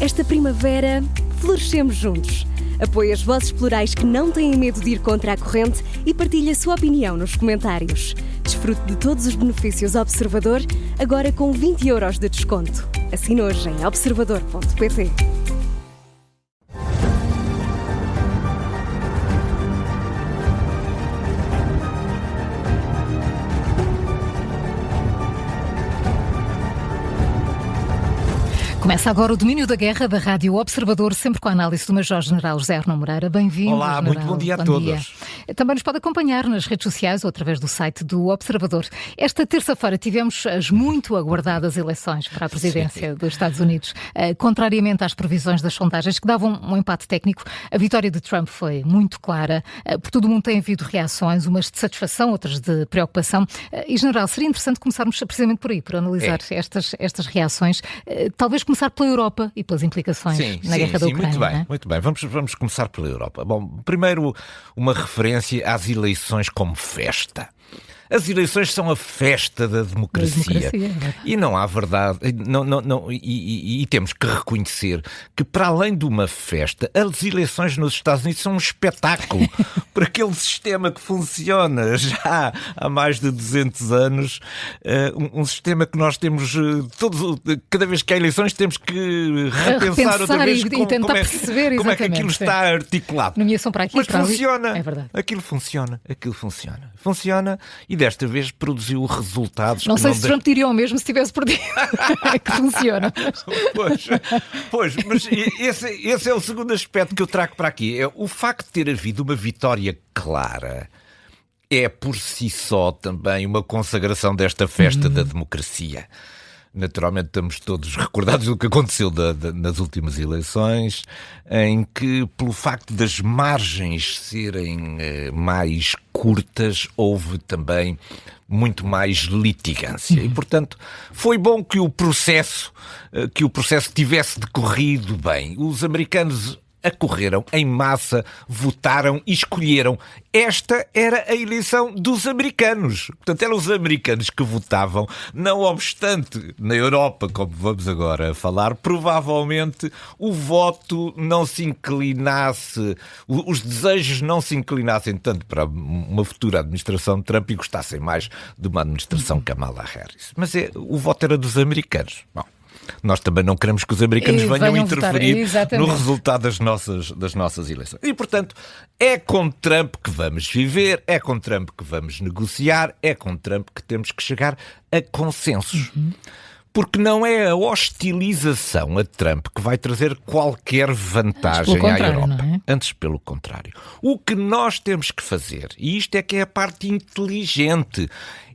Esta primavera, florescemos juntos. Apoie as vozes plurais que não têm medo de ir contra a corrente e partilhe a sua opinião nos comentários. Desfrute de todos os benefícios Observador, agora com 20€ de desconto. Assine hoje em observador.pt. Começa agora o Domínio da Guerra da Rádio Observador, sempre com a análise do Major-General José Arnão Moreira. Bem-vindo. Olá, General. muito bom dia a todos. Também nos pode acompanhar nas redes sociais ou através do site do Observador. Esta terça-feira tivemos as muito aguardadas eleições para a presidência dos Estados Unidos. Contrariamente às previsões das sondagens, que davam um empate técnico, a vitória de Trump foi muito clara. Por todo o mundo tem havido reações, umas de satisfação, outras de preocupação. E, General, seria interessante começarmos precisamente por aí, por analisar estas reações. Talvez começar pela Europa e pelas implicações na guerra da Ucrânia. Muito bem. Vamos começar pela Europa. Bom, primeiro uma referência às eleições como festa. As eleições são a festa da democracia. E não há verdade. E temos que reconhecer que, para além de uma festa, as eleições nos Estados Unidos são um espetáculo. Por aquele sistema que funciona já há mais de 200 anos. Um sistema que nós temos cada vez que há eleições temos que repensar outra vez e tentar perceber como é que aquilo está articulado. Nomeação para aqui, mas para funciona. Ali. É verdade. Aquilo funciona e desta vez produziu resultados. Não sei se Trump diria o mesmo se tivesse perdido. É que funciona. Pois, mas esse é o segundo aspecto que eu trago para aqui. É o facto de ter havido uma vitória clara. É por si só também uma consagração desta festa da democracia. Naturalmente estamos todos recordados do que aconteceu nas últimas eleições, em que, pelo facto das margens serem mais curtas, houve também muito mais litigância. E, portanto, foi bom que o processo tivesse decorrido bem. Os americanos acorreram em massa, votaram e escolheram. Esta era a eleição dos americanos. Portanto, eram os americanos que votavam. Não obstante, na Europa, como vamos agora falar, provavelmente o voto não se inclinasse, os desejos não se inclinassem tanto para uma futura administração de Trump e gostassem mais de uma administração Kamala Harris. Mas o voto era dos americanos. Bom, nós também não queremos que os americanos venham interferir no resultado das nossas eleições. E, portanto, é com Trump que vamos viver, é com Trump que vamos negociar, é com Trump que temos que chegar a consensos. Porque não é a hostilização a Trump que vai trazer qualquer vantagem à Europa. Antes, pelo contrário. O que nós temos que fazer, e isto é que é a parte inteligente,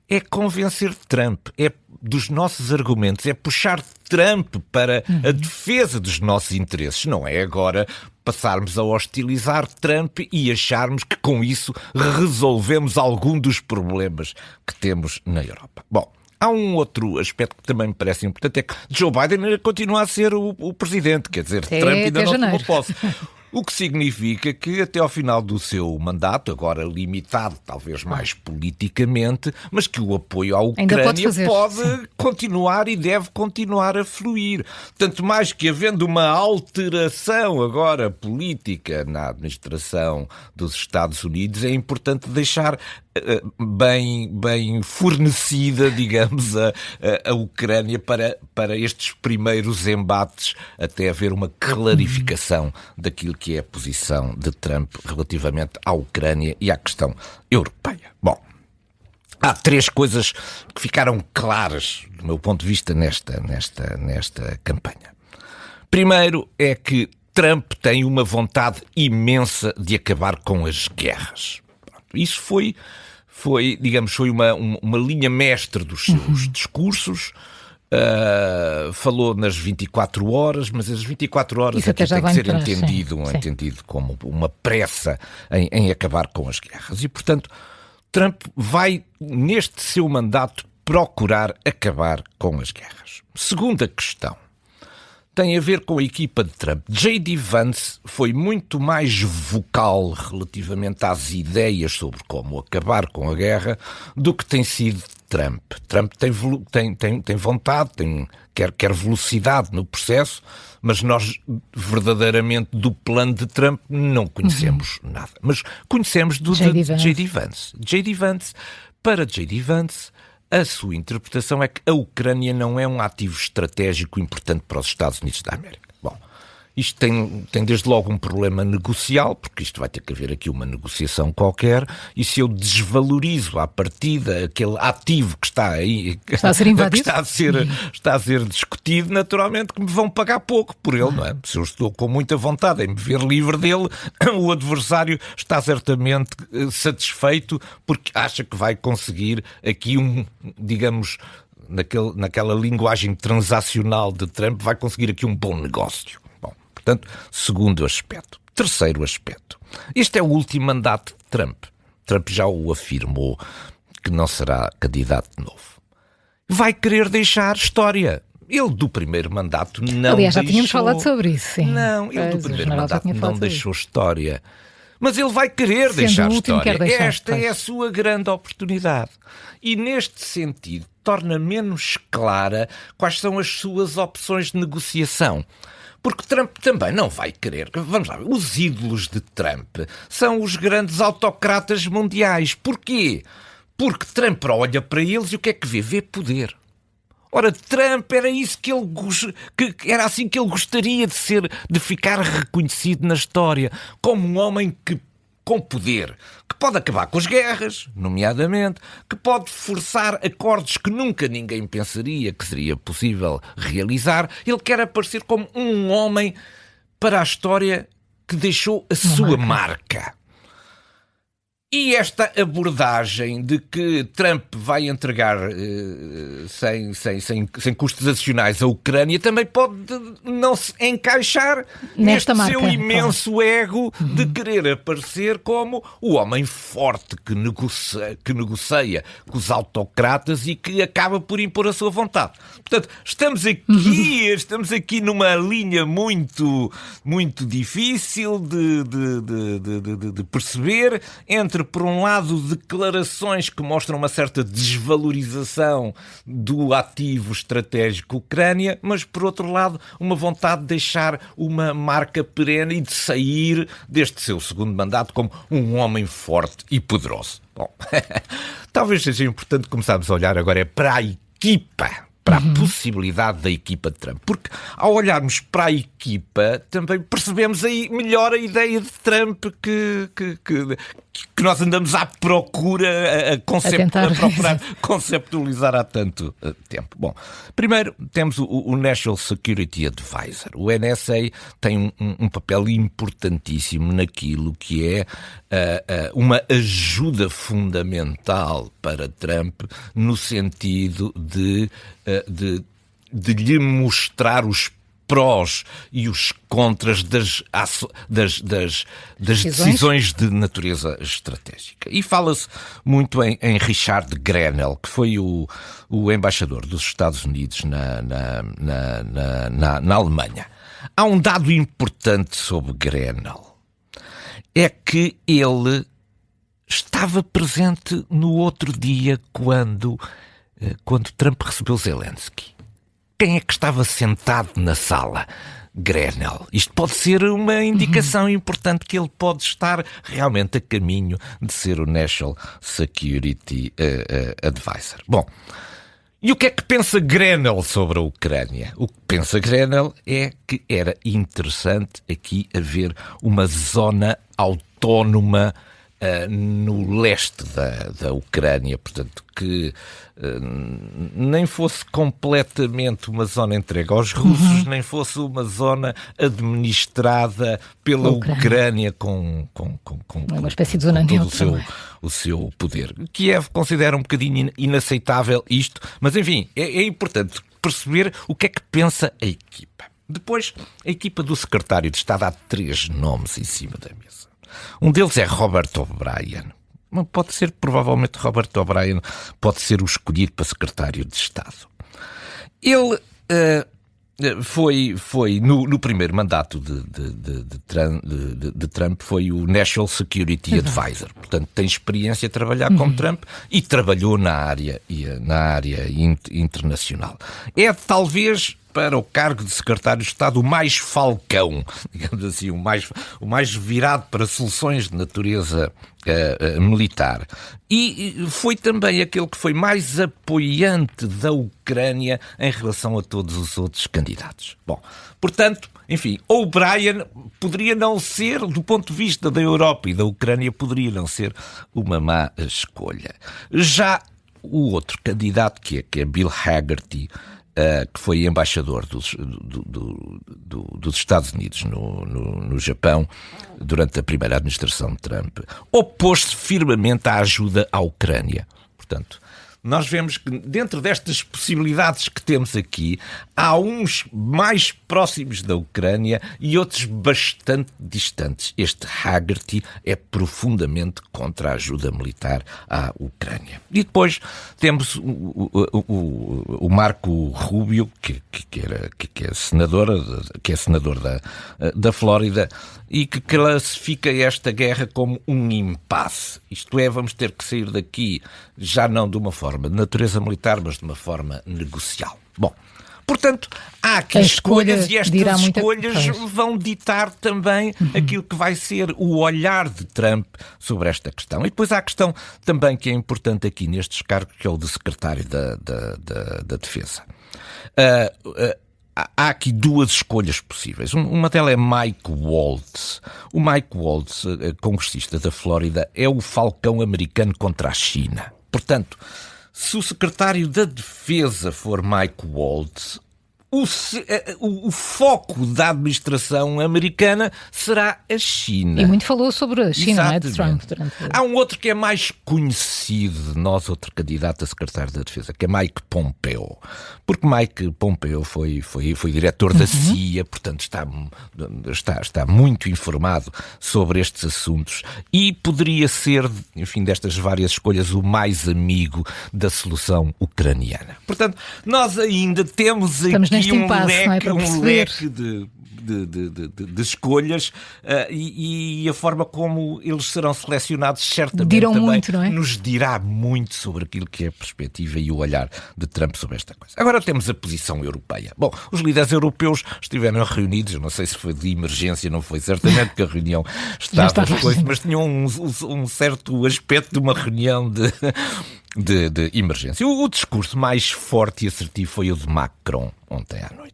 é convencer Trump, é dos nossos argumentos, é puxar Trump para a defesa dos nossos interesses. Não é agora passarmos a hostilizar Trump e acharmos que com isso resolvemos algum dos problemas que temos na Europa. Bom, há um outro aspecto que também me parece importante, é que Joe Biden continua a ser o presidente, quer dizer, Trump ainda não tomou posse. O que significa que até ao final do seu mandato, agora limitado talvez mais politicamente, mas que o apoio à Ucrânia pode continuar e deve continuar a fluir. Tanto mais que havendo uma alteração agora política na administração dos Estados Unidos, é importante deixar bem fornecida, digamos, a Ucrânia para estes primeiros embates, até haver uma clarificação daquilo que é a posição de Trump relativamente à Ucrânia e à questão europeia. Bom, há três coisas que ficaram claras, do meu ponto de vista, nesta campanha. Primeiro é que Trump tem uma vontade imensa de acabar com as guerras. Isso foi uma linha mestre dos seus discursos. Falou nas 24 horas, mas as 24 horas aqui tem que ser entendido como uma pressa em acabar com as guerras. E, portanto, Trump vai, neste seu mandato, procurar acabar com as guerras. Segunda questão tem a ver com a equipa de Trump. J.D. Vance foi muito mais vocal relativamente às ideias sobre como acabar com a guerra do que tem sido Trump. Trump tem vontade, quer velocidade no processo, mas nós verdadeiramente do plano de Trump não conhecemos nada. Mas conhecemos do J.D. Vance. J.D. Vance, para J.D. Vance, a sua interpretação é que a Ucrânia não é um ativo estratégico importante para os Estados Unidos da América. Bom, isto tem desde logo um problema negocial, porque isto vai ter que haver aqui uma negociação qualquer, e se eu desvalorizo à partida aquele ativo que está aí, está a ser invadido, está a ser discutido, naturalmente que me vão pagar pouco por ele, não é? Se eu estou com muita vontade em me ver livre dele, o adversário está certamente satisfeito porque acha que vai conseguir aqui digamos, naquela linguagem transacional de Trump, vai conseguir aqui um bom negócio. Portanto, segundo aspecto. Terceiro aspecto. Este é o último mandato de Trump. Trump já o afirmou que não será candidato de novo. Vai querer deixar história. Ele do primeiro mandato não deixou... Aliás, já tínhamos falado sobre isso, sim. Não, ele do primeiro mandato não deixou história. Mas ele vai querer deixar história. Esta é a sua grande oportunidade. E neste sentido, torna menos clara quais são as suas opções de negociação. Porque Trump também não vai querer. Vamos lá, os ídolos de Trump são os grandes autocratas mundiais. Porquê? Porque Trump olha para eles e o que é que vê? Vê poder. Ora, Trump era isso era assim que ele gostaria de ficar reconhecido na história, como um homem com poder, que pode acabar com as guerras, nomeadamente, que pode forçar acordos que nunca ninguém pensaria que seria possível realizar. Ele quer aparecer como um homem para a história que deixou a sua marca. E esta abordagem de que Trump vai entregar sem custos adicionais a Ucrânia também pode não se encaixar neste seu imenso ego de querer aparecer como o homem forte que negocia com os autocratas e que acaba por impor a sua vontade. Portanto, estamos aqui numa linha muito, muito difícil de perceber entre, por um lado, declarações que mostram uma certa desvalorização do ativo estratégico Ucrânia, mas, por outro lado, uma vontade de deixar uma marca perene e de sair deste seu segundo mandato como um homem forte e poderoso. Bom, talvez seja importante começarmos a olhar agora para a equipa, para a possibilidade da equipa de Trump. Porque, ao olharmos para a equipa, também percebemos aí melhor a ideia de Trump que nós andamos à procura, a procurar conceptualizar há tanto tempo. Bom, primeiro temos o National Security Advisor. O NSA tem um papel importantíssimo naquilo que é uma ajuda fundamental para Trump no sentido de lhe mostrar os prós e os contras das decisões de natureza estratégica. E fala-se muito em Richard Grenell, que foi o embaixador dos Estados Unidos na Alemanha. Há um dado importante sobre Grenell. É que ele estava presente no outro dia quando Trump recebeu Zelensky. Quem é que estava sentado na sala? Grenell. Isto pode ser uma indicação importante que ele pode estar realmente a caminho de ser o National Security Advisor. Bom, e o que é que pensa Grenell sobre a Ucrânia? O que pensa Grenell é que era interessante aqui haver uma zona autónoma no leste da Ucrânia, portanto, que nem fosse completamente uma zona entregue aos russos, nem fosse uma zona administrada pela Ucrânia com uma espécie de zona todo o seu poder. Kiev considera um bocadinho inaceitável isto, mas enfim, é importante perceber o que é que pensa a equipa. Depois, a equipa do secretário de Estado, há 3 nomes em cima da mesa. Um deles é Robert O'Brien. Pode ser, provavelmente, Robert O'Brien pode ser o escolhido para secretário de Estado. Ele Foi no primeiro mandato de Trump, foi o National Security Advisor. Portanto, tem experiência a trabalhar com Trump e trabalhou na área internacional. É talvez, para o cargo de secretário de Estado, o mais falcão, digamos assim, o mais virado para soluções de natureza militar. E foi também aquele que foi mais apoiante da Ucrânia em relação a todos os outros candidatos. Bom, portanto, enfim, O'Brien poderia não ser, do ponto de vista da Europa e da Ucrânia, poderia não ser uma má escolha. Já o outro candidato, que é Bill Hagerty, que foi embaixador dos Estados Unidos no Japão durante a primeira administração de Trump, opôs-se firmemente à ajuda à Ucrânia. Portanto, nós vemos que dentro destas possibilidades que temos aqui, há uns mais próximos da Ucrânia e outros bastante distantes. Este Hagerty é profundamente contra a ajuda militar à Ucrânia. E depois temos o Marco Rubio, que é senador da Flórida, e que classifica esta guerra como um impasse. Isto é, vamos ter que sair daqui já não de uma forma de natureza militar, mas de uma forma negocial. Bom, portanto, há aqui escolhas e estas escolhas vão ditar também aquilo que vai ser o olhar de Trump sobre esta questão. E depois há a questão também que é importante aqui nestes cargos, que é o de secretário da Defesa. Há aqui duas escolhas possíveis. Uma delas é Mike Waltz. O Mike Waltz, congressista da Flórida, é o falcão americano contra a China. Portanto, se o secretário da Defesa for Mike Waltz, o foco da administração americana será a China. E muito falou sobre a China, não é, de Trump. Há um outro que é mais conhecido de nós, outro candidato a secretário da Defesa, que é Mike Pompeo. Porque Mike Pompeo foi diretor da CIA, portanto está muito informado sobre estes assuntos e poderia ser, enfim, destas várias escolhas, o mais amigo da solução ucraniana. Portanto, nós ainda temos aqui um leque de escolhas e a forma como eles serão selecionados certamente também nos dirá muito sobre aquilo que é a perspectiva e o olhar de Trump sobre esta coisa. Agora temos a posição europeia. Bom, os líderes europeus estiveram reunidos, eu não sei se foi de emergência, não foi certamente, porque a reunião estava mas tinham um certo aspecto de uma reunião de emergência. O discurso mais forte e assertivo foi o de Macron ontem à noite.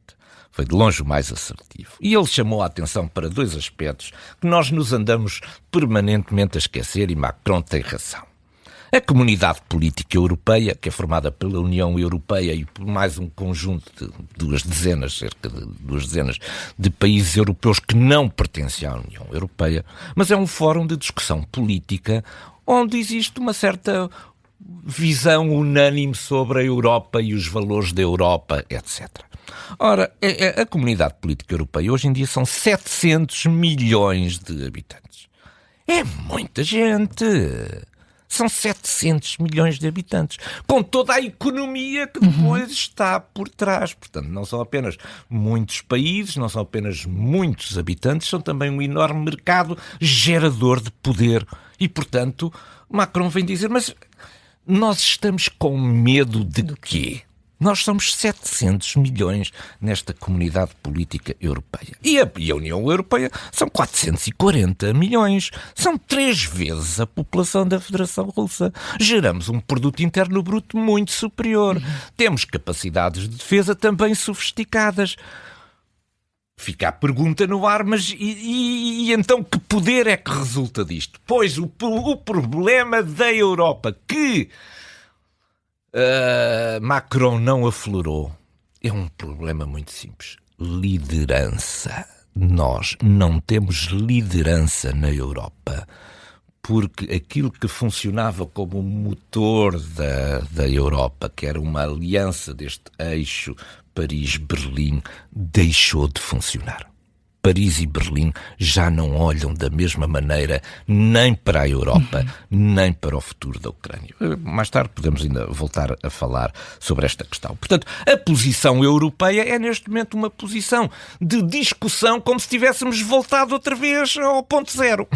Foi de longe o mais assertivo. E ele chamou a atenção para dois aspectos que nós nos andamos permanentemente a esquecer, e Macron tem razão. A comunidade política europeia, que é formada pela União Europeia e por mais um conjunto de cerca de duas dezenas de países europeus que não pertencem à União Europeia, mas é um fórum de discussão política onde existe uma certa visão unânime sobre a Europa e os valores da Europa, etc. Ora, a comunidade política europeia hoje em dia são 700 milhões de habitantes. É muita gente! São 700 milhões de habitantes, com toda a economia que depois está por trás. Portanto, não são apenas muitos países, não são apenas muitos habitantes, são também um enorme mercado gerador de poder. E, portanto, Macron vem dizer, mas nós estamos com medo de quê? Nós somos 700 milhões nesta comunidade política europeia. E a União Europeia são 440 milhões. São 3 vezes a população da Federação Russa. Geramos um produto interno bruto muito superior. Temos capacidades de defesa também sofisticadas. Fica a pergunta no ar, mas e então que poder é que resulta disto? Pois o problema da Europa que Macron não aflorou é um problema muito simples. Liderança. Nós não temos liderança na Europa porque aquilo que funcionava como motor da Europa, que era uma aliança deste eixo Paris-Berlim, deixou de funcionar. Paris e Berlim já não olham da mesma maneira nem para a Europa, nem para o futuro da Ucrânia. Mais tarde podemos ainda voltar a falar sobre esta questão. Portanto, a posição europeia é neste momento uma posição de discussão como se tivéssemos voltado outra vez ao ponto zero.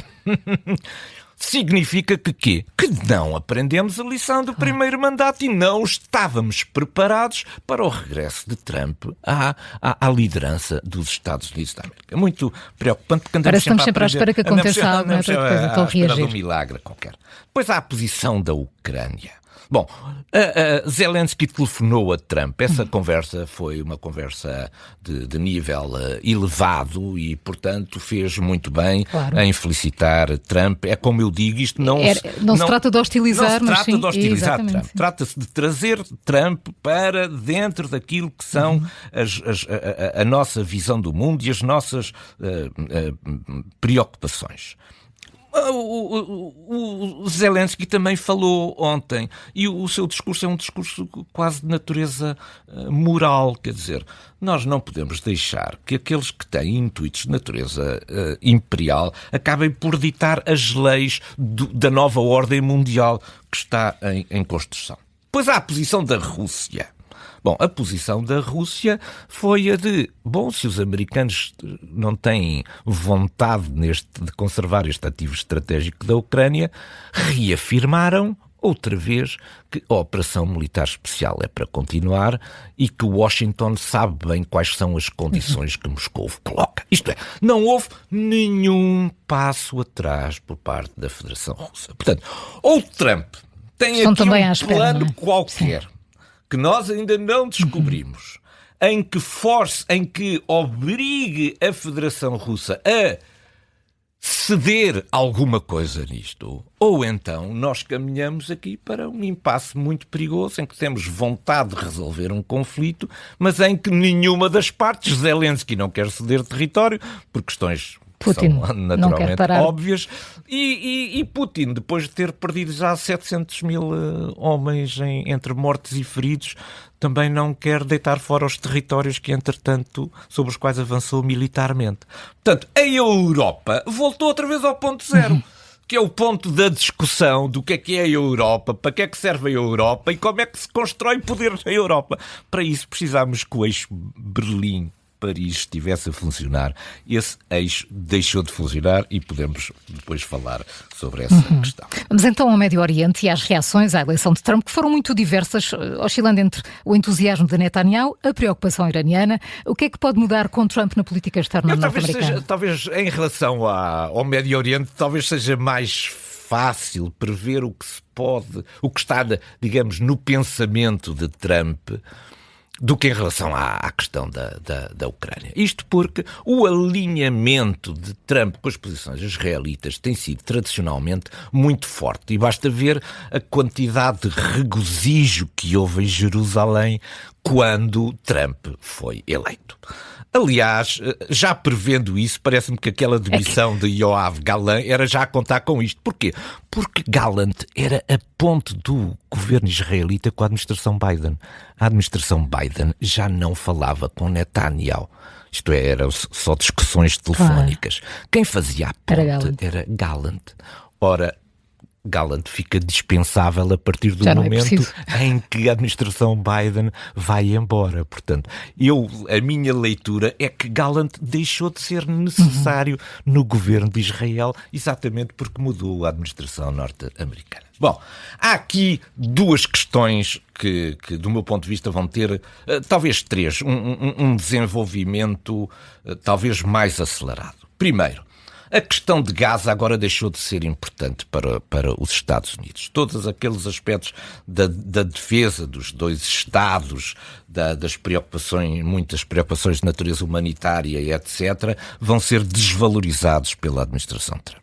Significa que quê? Que não aprendemos a lição do primeiro mandato e não estávamos preparados para o regresso de Trump à liderança dos Estados Unidos da América. Muito preocupante, porque andamos sempre à espera que aconteça algo, não é? Para depois então reagir. Um milagre qualquer. Depois há a posição da Ucrânia. Bom, Zelensky telefonou a Trump. Essa conversa foi uma conversa de nível elevado e, portanto, fez muito bem em felicitar Trump. É como eu digo, isto não se trata de hostilizar, mas sim... Não se trata de hostilizar Trump. Sim. Trata-se de trazer Trump para dentro daquilo que são a nossa visão do mundo e as nossas preocupações. O Zelensky também falou ontem e o seu discurso é um discurso quase de natureza moral, quer dizer, nós não podemos deixar que aqueles que têm intuitos de natureza imperial acabem por ditar as leis da nova ordem mundial que está em construção. Pois há a posição da Rússia. Bom, a posição da Rússia foi a de, se os americanos não têm vontade de conservar este ativo estratégico da Ucrânia, reafirmaram outra vez que a operação militar especial é para continuar e que Washington sabe bem quais são as condições que Moscou coloca. Isto é, não houve nenhum passo atrás por parte da Federação Russa. Portanto, ou Trump tem aqui um plano qualquer que nós ainda não descobrimos, em que obrigue a Federação Russa a ceder alguma coisa nisto, ou então nós caminhamos aqui para um impasse muito perigoso, em que temos vontade de resolver um conflito, mas em que nenhuma das partes, Zelensky não quer ceder território, por questões Putin são naturalmente óbvias, e Putin, depois de ter perdido já 700 mil homens entre mortos e feridos, também não quer deitar fora os territórios que, entretanto, sobre os quais avançou militarmente. Portanto, a Europa voltou outra vez ao ponto zero, que é o ponto da discussão do que é a Europa, para que é que serve a Europa e como é que se constrói poder na Europa. Para isso precisamos que o eixo Berlim-Paris estivesse a funcionar. Esse eixo deixou de funcionar e podemos depois falar sobre essa questão. Vamos então ao Médio Oriente e às reações à eleição de Trump, que foram muito diversas, oscilando entre o entusiasmo de Netanyahu, a preocupação iraniana. O que é que pode mudar com Trump na política externa norte-americana? Talvez em relação ao Médio Oriente, talvez seja mais fácil prever o que está, digamos, no pensamento de Trump, do que em relação à questão da Ucrânia. Isto porque o alinhamento de Trump com as posições israelitas tem sido tradicionalmente muito forte e basta ver a quantidade de regozijo que houve em Jerusalém quando Trump foi eleito. Aliás, já prevendo isso, parece-me que aquela demissão de Yoav Gallant era já a contar com isto. Porquê? Porque Gallant era a ponte do governo israelita com a administração Biden. A administração Biden já não falava com Netanyahu. Isto é, eram só discussões telefónicas. Quem fazia a ponte era Gallant. Ora, Gallant fica dispensável a partir do momento em que a administração Biden vai embora. Portanto, a minha leitura é que Gallant deixou de ser necessário no governo de Israel, exatamente porque mudou a administração norte-americana. Bom, há aqui duas questões que do meu ponto de vista, vão ter, talvez três, um desenvolvimento talvez mais acelerado. Primeiro, a questão de Gaza agora deixou de ser importante para os Estados Unidos. Todos aqueles aspectos da defesa dos dois Estados, das preocupações, muitas preocupações de natureza humanitária e etc., vão ser desvalorizados pela administração Trump.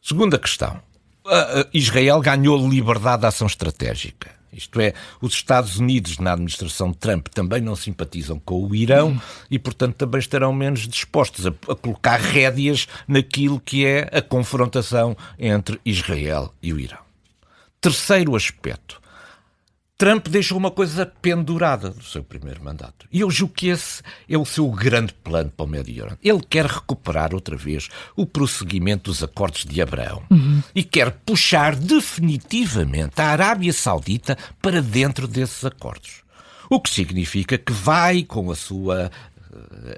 Segunda questão. Israel ganhou liberdade de ação estratégica. Isto é, os Estados Unidos, na administração de Trump, também não simpatizam com o Irão e, portanto, também estarão menos dispostos a colocar rédeas naquilo que é a confrontação entre Israel e o Irão. Terceiro aspecto. Trump deixou uma coisa pendurada do seu primeiro mandato. E eu julgo que esse é o seu grande plano para o Médio Oriente. Ele quer recuperar outra vez o prosseguimento dos acordos de Abraão. E quer puxar definitivamente a Arábia Saudita para dentro desses acordos. O que significa que vai, com a sua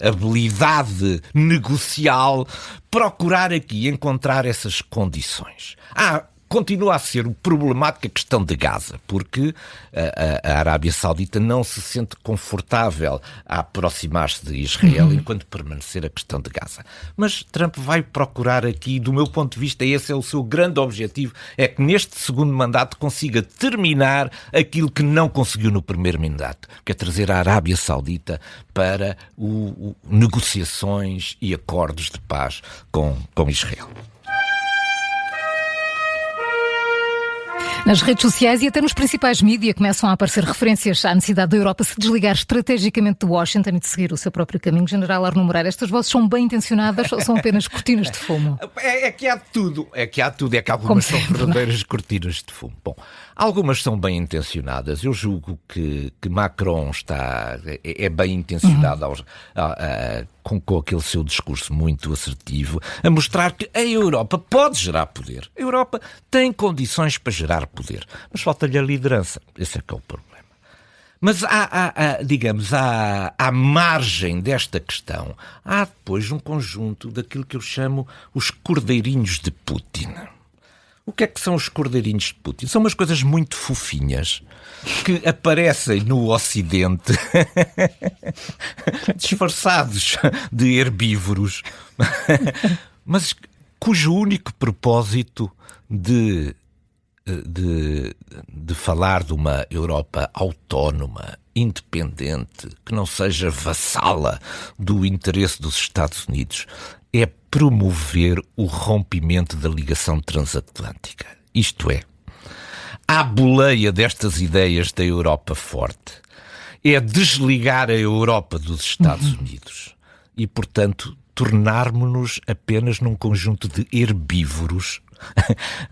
habilidade negocial, procurar aqui encontrar essas condições. Continua a ser problemática a questão de Gaza, porque a Arábia Saudita não se sente confortável a aproximar-se de Israel enquanto permanecer a questão de Gaza. Mas Trump vai procurar aqui, do meu ponto de vista, esse é o seu grande objetivo, é que neste segundo mandato consiga terminar aquilo que não conseguiu no primeiro mandato, que é trazer a Arábia Saudita para negociações e acordos de paz com Israel. Nas redes sociais e até nos principais mídias começam a aparecer referências à necessidade da Europa se desligar estrategicamente de Washington e de seguir o seu próprio caminho. General Arnaud Moreira, estas vozes são bem intencionadas ou são apenas cortinas de fumo? É que há tudo. É que algumas são verdadeiras cortinas de fumo. Bom, algumas são bem intencionadas. Eu julgo que Macron é bem intencionado com aquele seu discurso muito assertivo, a mostrar que a Europa pode gerar poder. A Europa tem condições para gerar poder, mas falta-lhe a liderança. Esse é que é o problema. Mas à margem desta questão, há depois um conjunto daquilo que eu chamo os cordeirinhos de Putin. O que é que são os cordeirinhos de Putin? São umas coisas muito fofinhas que aparecem no Ocidente disfarçados de herbívoros, mas cujo único propósito de falar de uma Europa autónoma, independente, que não seja vassala do interesse dos Estados Unidos, é promover o rompimento da ligação transatlântica. Isto é, à boleia destas ideias da Europa forte, é desligar a Europa dos Estados Unidos e, portanto, tornarmos-nos apenas num conjunto de herbívoros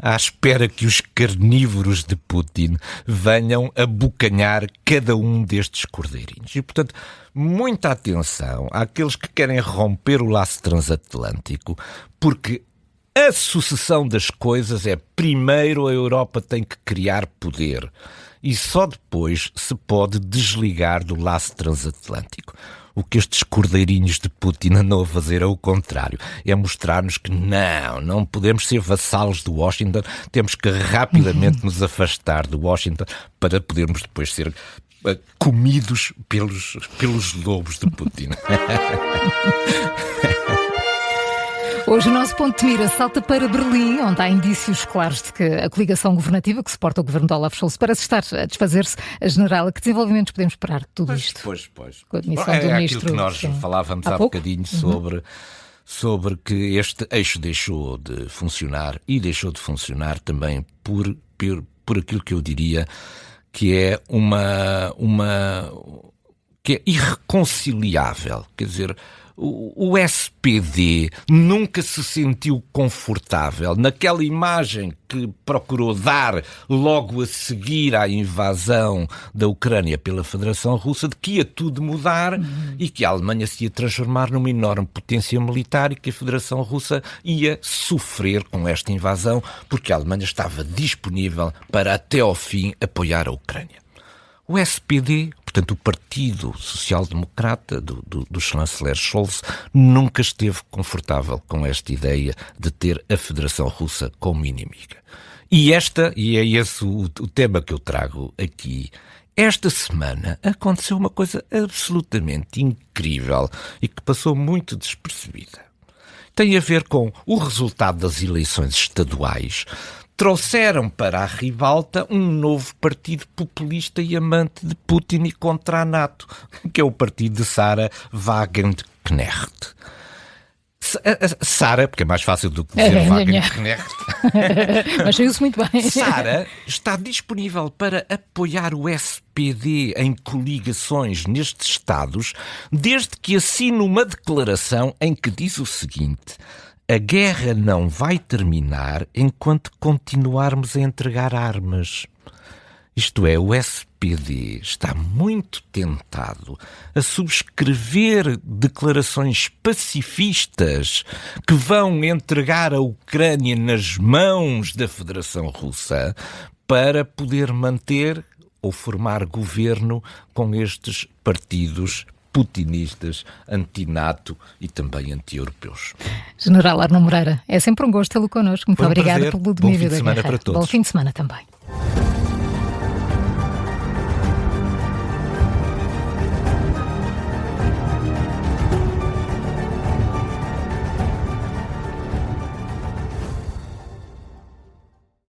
à espera que os carnívoros de Putin venham abocanhar cada um destes cordeirinhos. E, portanto, muita atenção àqueles que querem romper o laço transatlântico, porque a sucessão das coisas é primeiro a Europa tem que criar poder e só depois se pode desligar do laço transatlântico. O que estes cordeirinhos de Putin andam a fazer é o contrário. É mostrar-nos que não podemos ser vassalos de Washington, temos que rapidamente nos afastar de Washington para podermos depois ser comidos pelos lobos de Putin. Hoje o nosso ponto de mira salta para Berlim, onde há indícios claros de que a coligação governativa que suporta o governo de Olaf Scholz parece estar a desfazer-se. General, que desenvolvimentos podemos esperar de tudo isto? Pois. Com a admissão do aquilo ministro, que nós falávamos há bocadinho sobre que este eixo deixou de funcionar e deixou de funcionar também por aquilo que eu diria que é que é irreconciliável. Quer dizer, o SPD nunca se sentiu confortável naquela imagem que procurou dar logo a seguir à invasão da Ucrânia pela Federação Russa, de que ia tudo mudar e que a Alemanha se ia transformar numa enorme potência militar e que a Federação Russa ia sofrer com esta invasão porque a Alemanha estava disponível para até ao fim apoiar a Ucrânia. O SPD, portanto o Partido Social Democrata do chanceler Scholz, nunca esteve confortável com esta ideia de ter a Federação Russa como inimiga. E é esse o tema que eu trago aqui. Esta semana aconteceu uma coisa absolutamente incrível e que passou muito despercebida. Tem a ver com o resultado das eleições estaduais. Trouxeram para a ribalta um novo partido populista e amante de Putin e contra a NATO, que é o partido de Sarah Wagenknecht. Sarah, porque é mais fácil do que dizer Wagenknecht. Mas saiu-se muito bem. Sarah está disponível para apoiar o SPD em coligações nestes estados, desde que assine uma declaração em que diz o seguinte: a guerra não vai terminar enquanto continuarmos a entregar armas. Isto é, o SPD está muito tentado a subscrever declarações pacifistas que vão entregar a Ucrânia nas mãos da Federação Russa para poder manter ou formar governo com estes partidos putinistas, anti-NATO e também anti-europeus. General Arno Moreira, é sempre um gosto tê-lo connosco. Muito obrigada pelo domínio da guerra. Bom fim de semana para todos. Bom fim de semana também.